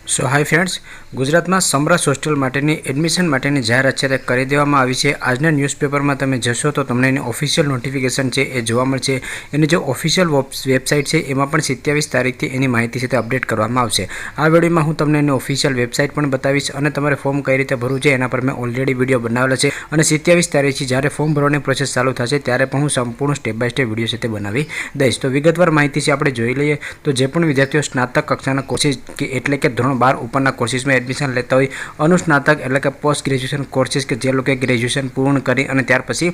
સો hi friends, ગુજરાતમાં સમરસ hostel માટેની admission માટેની જાહેરાત છે તે કરી દેવામાં આવી છે. આજના ન્યૂઝપેપરમાં તમે જશો તો તમને એની ઓફિશિયલ નોટિફિકેશન છે એ જોવા મળશે. એની જે ઓફિશિયલ વેબસાઇટ છે એમાં પણ 27 તારીખથી એની માહિતી છે તે અપડેટ કરવામાં આવશે. આ વિડીયોમાં હું તમને એની ઓફિશિયલ વેબસાઇટ પણ બતાવીશ અને તમારે ફોર્મ કઈ રીતે ભરવું છે એના પર મેં ઓલરેડી વિડીયો બનાવેલો છે અને 27 તારીખથી જ્યારે ફોર્મ ભરવાની પ્રોસેસ ચાલુ થશે ત્યારે પણ હું સંપૂર્ણ સ્ટેપ બાય સ્ટેપ વિડીયો છે તે બનાવી દઈશ. તો વિગતવાર માહિતી છે આપણે જોઈ લઈએ. તો જે પણ વિદ્યાર્થીઓ સ્નાતક કક્ષાના કોર્સિસ એટલે કે ધોરણ 12 ઉપરના કોર્સિસમાં એડમિશન લેતા હોય, અનુસ્નાતક એટલે કે પોસ્ટ ગ્રેજ્યુએશન કોર્સિસ કે જે લોકો ગ્રેજ્યુએશન પૂર્ણ કરી અને ત્યાર પછી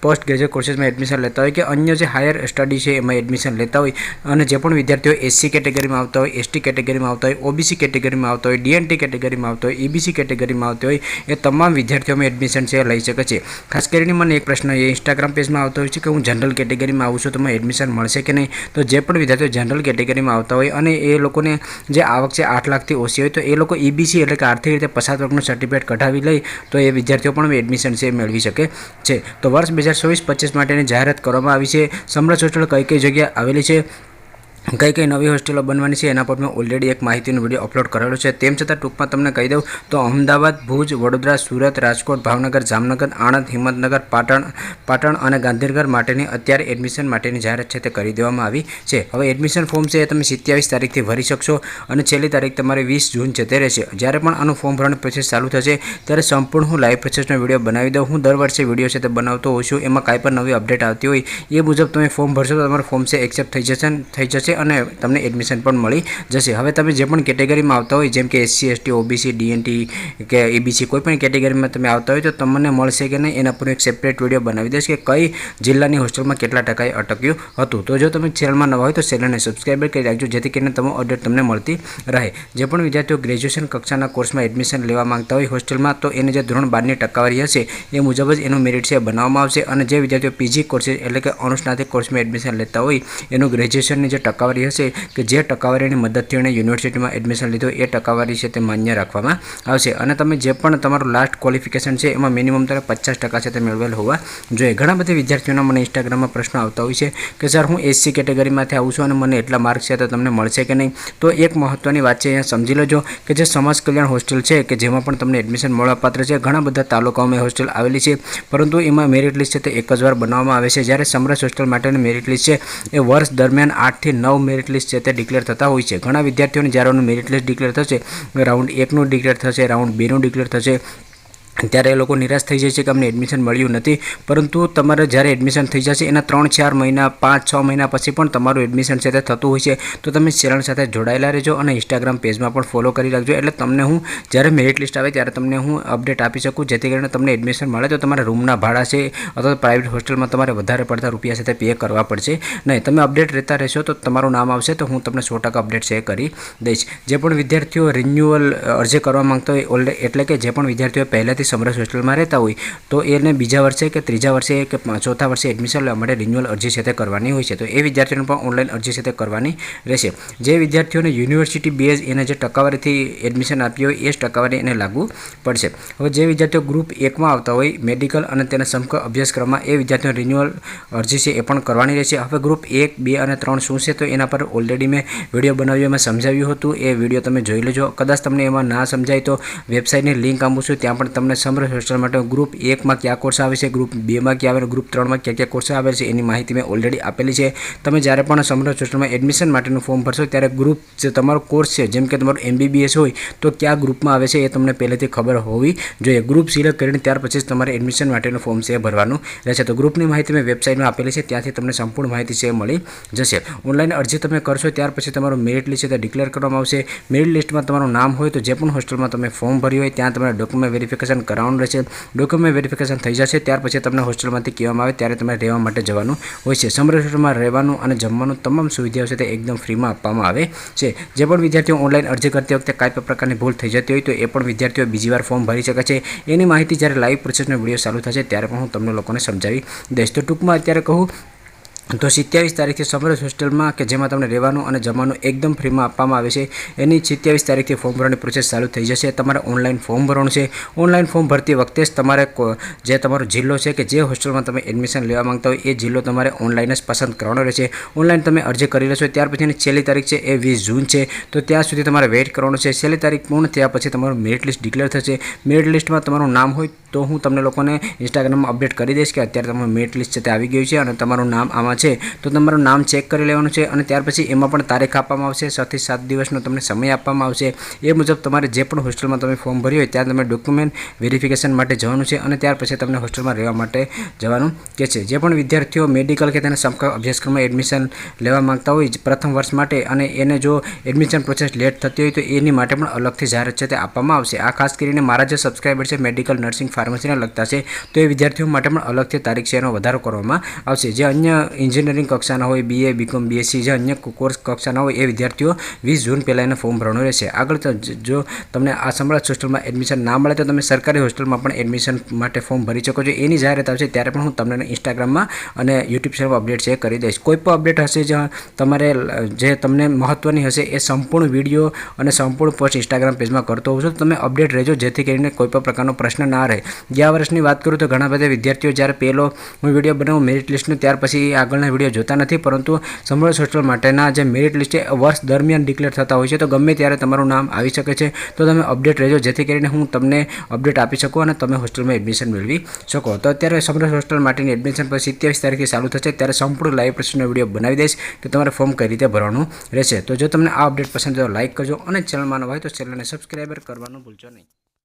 પોસ્ટ ગ્રેજ્યુએટ કોર્સિસમાં એડમિશન લેતા હોય કે અન્ય જે હાયર સ્ટડી છે એમાં એડમિશન લેતા હોય અને જે પણ વિદ્યાર્થીઓ એસસી કેટેગરીમાં આવતા હોય, એસટી કેટેગરીમાં આવતા હોય, ઓબીસી કેટેગરીમાં આવતા હોય, ડીએનટી કેટેગરીમાં આવતા હોય, ઈબીસી કેટેગરીમાં આવતા હોય, એ તમામ વિદ્યાર્થીઓમાં એડમિશન છે લઈ શકે છે. ખાસ કરીને મને એક પ્રશ્ન એ ઇન્સ્ટાગ્રામ પેજમાં આવતો હોય છે કે હું જનરલ કેટેગરીમાં આવું છું તો મને એડમિશન મળશે કે નહીં. તો જે પણ વિદ્યાર્થીઓ જનરલ કેટેગરીમાં આવતા હોય અને એ લોકોને જે આવક છે 8 લાખથી ઓછી હોય તો એ લોકો ઈબીસી એટલે કે આર્થિક રીતે પછાત વર્ગનું સર્ટિફિકેટ કઢાવી લઈ તો એ વિદ્યાર્થીઓ પણ એડમિશન છે મેળવી શકે છે. તો વર્ષ 2024-25 માટેની જાહેરાત કરવામાં આવી છે. સમરસ હોસ્ટેલ કઈ જગ્યાએ આવેલી છે, કઈ નવી હોસ્ટેલો બનવાની છે એના પર મેં ઓલરેડી એક માહિતીનો વિડીયો અપલોડ કરેલો છે. તેમ છતાં ટૂંકમાં તમને કહી દઉં તો અમદાવાદ, ભુજ, વડોદરા, સુરત, રાજકોટ, ભાવનગર, જામનગર, આણંદ, હિંમતનગર, પાટણ અને ગાંધીનગર માટેની અત્યારે એડમિશન માટેની જાહેરાત છે તે કરી દેવામાં આવી છે. હવે એડમિશન ફોર્મ છે એ તમે 27 તારીખથી ભરી શકશો અને છેલ્લી તારીખ તમારી 20 જૂન છે તે રહેશે. જ્યારે પણ આનું ફોર્મ ભરવાની પ્રોસેસ ચાલુ થશે ત્યારે સંપૂર્ણ હું લાઈવ પ્રોસેસનો વિડીયો બનાવી દઉં. હું દર વર્ષે વિડીયો છે તે બનાવતો હોઉં છું. એમાં કાંઈ પણ નવી અપડેટ આવતી હોય એ મુજબ તમે ફોર્મ ભરશો તો તમારું ફોર્મ છે એક્સેપ્ટ થઈ જશે અને તમને એડમિશન પણ મળી જશે. હવે તમે જે પણ કેટેગરીમાં આવતા હોય જેમ કે એસસી, એસટી, ઓબીસી, ડીએનટી કે ઈબીસી કોઈ પણ કેટેગરીમાં તમે આવતા હોય તો તમને મળશે કે નહીં એના પર એક સેપરેટ વિડીયો બનાવી દઈશ કે કઈ જિલ્લાની હોસ્ટેલમાં કેટલા ટકાએ અટક્યું હતું. તો જો તમે ચેનલમાં નવા હોય તો ચેનલને સબસ્ક્રાઈબ કરી રાખજો જેથી કરીને તમારો અપડેટ તમને મળતી રહે. જે પણ વિદ્યાર્થીઓ ગ્રેજ્યુએશન કક્ષાના કોર્સમાં એડમિશન લેવા માંગતા હોય હોસ્ટેલમાં તો એને જે ધોરણ 12ની ટકાવારી હશે એ મુજબ જ એનું મેરિટ છે બનાવવામાં આવશે. અને જે વિદ્યાર્થીઓ પીજી કોર્સિસ એટલે કે અનુસ્નાતક કોર્સમાં એડમિશન લેતા હોય એનું ગ્રેજ્યુએશનની જે ટકાવારી હશે કે જે ટકાવારીની મદદથી એણે યુનિવર્સિટીમાં એડમિશન લીધું એ ટકાવારી છે તે માન્ય રાખવામાં આવશે. અને તમે જે પણ તમારું લાસ્ટ ક્વોલિફિકેશન છે એમાં મિનિમમ તમે 50% છે તે મેળવેલ હોવા જોઈએ. ઘણા બધા વિદ્યાર્થીઓના મને ઇન્સ્ટાગ્રામમાં પ્રશ્ન આવતા હોય છે કે સર હું એસસી કેટેગરીમાંથી આવું છું અને મને એટલા માર્ક છે તો તમને મળશે કે નહીં. તો એક મહત્ત્વની વાત છે અહીંયા સમજી લેજો કે જે સમાજ કલ્યાણ હોસ્ટેલ છે કે જેમાં પણ તમને એડમિશન મળવાપાત્ર છે, ઘણા બધા તાલુકાઓમાં હોસ્ટેલ આવેલી છે પરંતુ એમાં મેરિટ લિસ્ટ છે તે એક જ વાર બનાવવામાં આવે છે. જ્યારે સમરસ હોસ્ટેલ માટેની મેરિટ લિસ્ટ છે એ વર્ષ દરમિયાન 8 થી 9 મેરિટ લિસ્ટ છે તે ડિક્લેર થતા હોય છે. ઘણા વિદ્યાર્થીઓને જ્યારે મેરિટ લિસ્ટ ડિક્લેર થશે, રાઉન્ડ 1નું ડિક્લેર થશે, રાઉન્ડ 2નું ડિક્લેર થશે ત્યારે એ લોકો નિરાશ થઈ જાય છે કે અમને એડમિશન મળ્યું નથી. પરંતુ તમારે જ્યારે એડમિશન થઈ જશે એના 3-4 મહિના 5-6 મહિના પછી પણ તમારું એડમિશન છે તે થતું હોય છે. તો તમે ચેનલ સાથે જોડાયેલા રહેજો અને ઇન્સ્ટાગ્રામ પેજમાં પણ ફોલો કરી રાખજો એટલે તમને હું જ્યારે મેરિટ લિસ્ટ આવે ત્યારે તમને હું અપડેટ આપી શકું જેથી કરીને તમને એડમિશન મળે તો તમારે રૂમના ભાડા છે અથવા પ્રાઇવેટ હોસ્ટેલમાં તમારે વધારે પડતા રૂપિયા છે તે પે કરવા પડશે નહીં. તમે અપડેટ રહેતા રહેશો તો તમારું નામ આવશે તો હું તમને 100% અપડેટ છે કરી દઈશ. જે પણ વિદ્યાર્થીઓ રિન્યુઅલ અરજી કરવા માંગતા હોય એટલે કે જે પણ વિદ્યાર્થીઓ પહેલાંથી સમરસ હોસ્ટેલમાં રહેતા હોય તો એને બીજા વર્ષે કે ત્રીજા વર્ષે કે ચોથા વર્ષે એડમિશન લેવા માટે રિન્યુઅલ અરજી છે તે કરવાની હોય છે. તો એ વિદ્યાર્થીઓને પણ ઓનલાઈન અરજી છે તે કરવાની રહેશે. જે વિદ્યાર્થીઓને યુનિવર્સિટી બેઝ એને જે ટકાવારીથી એડમિશન આપ્યું હોય એ જ ટકાવારી એને લાગુ પડશે. હવે જે વિદ્યાર્થીઓ ગ્રુપ 1માં આવતા હોય મેડિકલ અને તેના સમકક્ષ અભ્યાસક્રમમાં એ વિદ્યાર્થીઓ રિન્યુઅલ અરજી છે એ પણ કરવાની રહેશે. હવે ગ્રુપ 1, 2 અને 3 શું છે તો એના પર ઓલરેડી મેં વિડીયો બનાવ્યો, એમાં સમજાવ્યું હતું. એ વિડીયો તમે જોઈ લેજો. કદાચ તમને એમાં ના સમજાય તો વેબસાઇટની લિંક આપું છું, ત્યાં પણ તમને સમરસ હોસ્ટેલ માટે ગ્રુપ 1માં કયા કોર્સ આવે છે, ગ્રુપ 2માં કયા આવે, ગ્રુપ 3માં કયા કોર્સ આવે છે એની માહિતી મેં ઓલરેડી આપેલી છે. તમે જ્યારે પણ સમરસ હોસ્ટેલમાં એડમિશન માટેનું ફોર્મ ભરશો ત્યારે ગ્રુપ જે તમારો કોર્સ છે જેમ કે તમારું MBBS હોય તો કયા ગ્રુપમાં આવે છે એ તમને પહેલેથી ખબર હોવી જોઈએ. ગ્રુપ સિલેક્ટ કરીને ત્યાર પછી જ તમારે એડમિશન માટેનું ફોર્મ છે ભરવાનું રહેશે. તો ગ્રુપની માહિતી મેં વેબસાઇટમાં આપેલી છે, ત્યાંથી તમને સંપૂર્ણ માહિતી છે મળી જશે. ઓનલાઈન અરજી તમે કરશો ત્યાર પછી તમારું મેરિટ લિસ્ટ છે તે ડિક્લેર કરવામાં આવશે. મેરિટ લિસ્ટમાં તમારું નામ હોય તો જે પણ હોસ્ટેલમાં તમે ફોર્મ ભર્યું હોય ત્યાં તમારે ડોક્યુમેન્ટ વેરિફિકેશન કરાવવાનું રહેશે. ડોક્યુમેન્ટ વેરિફિકેશન થઈ જશે ત્યાર પછી તમને હોસ્ટેલમાંથી કહેવામાં આવે ત્યારે તમારે રહેવા માટે જવાનું હોય છે. સમરસ હોસ્ટેલમાં રહેવાનું અને જમવાનું તમામ સુવિધાઓ છે તે એકદમ ફ્રીમાં આપવામાં આવે છે. જે પણ વિદ્યાર્થીઓ ઓનલાઈન અરજી કરતી વખતે કાંઈ પણ પ્રકારની ભૂલ થઈ જતી હોય તો એ પણ વિદ્યાર્થીઓ બીજી વાર ફોર્મ ભરી શકે છે. એની માહિતી જ્યારે લાઈવ પ્રોસેસનો વિડીયો ચાલુ થશે ત્યારે પણ હું તમને લોકોને સમજાવી દઈશ. તો ટૂંકમાં અત્યારે કહું તો 27 તારીખથી સમરસ હોસ્ટેલમાં કે જેમાં તમને રહેવાનું અને જમવાનું એકદમ ફ્રીમાં આપવામાં આવે છે એની 27 તારીખથી ફોર્મ ભરવાની પ્રોસેસ ચાલુ થઈ જશે. તમારે ઓનલાઈન ફોર્મ ભરવાનું છે. ઓનલાઈન ફોર્મ ભરતી વખતે જ તમારે જે તમારો જિલ્લો છે કે જે હોસ્ટેલમાં તમે એડમિશન લેવા માંગતા હોય એ જિલ્લો તમારે ઓનલાઈન જ પસંદ કરવાનો રહેશે. ઓનલાઈન તમે અરજી કરી લેશો ત્યાર પછીની છેલ્લી તારીખ છે એ 20 જૂન છે. તો ત્યાં સુધી તમારે વેઇટ કરવાનો છે. છેલ્લી તારીખ પૂર્ણ થયા પછી તમારું મેરિટ લિસ્ટ ડિક્લેર થશે. મેરિટ લિસ્ટમાં તમારું નામ હોય તો હું તમને લોકોને ઇન્સ્ટાગ્રામમાં અપડેટ કરી દઈશ કે અત્યારે તમારું મેરિટ લિસ્ટ છે તે આવી ગયું છે અને તમારું નામ આમાં છે. તો તમારું નામ ચેક કરી લેવાનું છે અને ત્યાર પછી એમાં પણ તારીખ આપવામાં આવશે. 6 થી 7 દિવસનો તમને સમય આપવામાં આવશે. એ મુજબ તમારે જે પણ હોસ્ટેલમાં તમે ફોર્મ ભર્યું હોય ત્યાં તમે ડોક્યુમેન્ટ વેરિફિકેશન માટે જવાનું છે અને ત્યાર પછી તમને હોસ્ટેલમાં રહેવા માટે જવાનું કે છે. જે પણ વિદ્યાર્થીઓ મેડિકલ કે તેના સમકક્ષ અભ્યાસક્રમમાં એડમિશન લેવા માંગતા હોય પ્રથમ વર્ષ માટે અને એને જો એડમિશન પ્રોસેસ લેટ થતી હોય તો એની માટે પણ અલગથી જાહેરાત છે તે આપવામાં આવશે. આ ખાસ કરીને મારા જે સબસ્ક્રાઈબર છે મેડિકલ, નર્સિંગ, ફાર્મસીને લગતા છે તો એ વિદ્યાર્થીઓ માટે પણ અલગથી તારીખ છે એનો વધારો કરવામાં આવશે. જે અન્ય એન્જિનિયરિંગ કક્ષાના હોય, BA, BCom, BSc જે અન્ય કોર્સ કક્ષાના હોય એ વિદ્યાર્થીઓ 20 જૂન પહેલાં એને ફોર્મ ભરવાનું રહેશે. આગળ જો તમને આ સમરસ હોસ્ટેલમાં એડમિશન ના મળે તો તમે સરકારી હોસ્ટેલમાં પણ એડમિશન માટે ફોર્મ ભરી શકો છો. એની જાહેરાત આવશે ત્યારે પણ હું તમને ઇન્સ્ટાગ્રામમાં અને યુટ્યુબ ચેનલ અપડેટ છે કરી દઈશ. કોઈ પણ અપડેટ હશે જે તમારે જે તમને મહત્ત્વની હશે એ સંપૂર્ણ વિડીયો અને સંપૂર્ણ પોસ્ટ ઇન્સ્ટાગ્રામ પેજમાં કરતો હોઉં છું. તો તમે અપડેટ રહેજો જેથી કરીને કોઈ પણ પ્રકારનો પ્રશ્ન ના રહે. ગયા વર્ષની વાત કરું તો ઘણા બધા વિદ્યાર્થીઓ જ્યારે પહેલો હું વિડીયો બનાવું મેરિટ લિસ્ટનું ત્યાર પછી આગળના વિડીયો જોતા નથી, પરંતુ સમરસ હોસ્ટેલ માટેના જે મેરિટ લિસ્ટ છે વર્ષ દરમિયાન ડિક્લેર થતા હોય છે. તો ગમે ત્યારે તમારું નામ આવી શકે છે. તો તમે અપડેટ રહેજો જેથી કરીને હું તમને અપડેટ આપી શકું અને તમે હોસ્ટેલમાં એડમિશન મેળવી શકો. તો અત્યારે સમરસ હોસ્ટેલ માટેની એડમિશન પર 27 તારીખથી ચાલુ થશે ત્યારે સંપૂર્ણ લાઈવ પ્રોસેસનો વિડીયો બનાવી દઈશ કે તમારે ફોર્મ કઈ રીતે ભરવાનું રહેશે. તો જો તમને આ અપડેટ પસંદ હોય તો લાઈક કરજો અને ચેનલમાં નવા હોય તો ચેનલને સબસ્ક્રાઈબર કરવાનું ભૂલશો નહીં.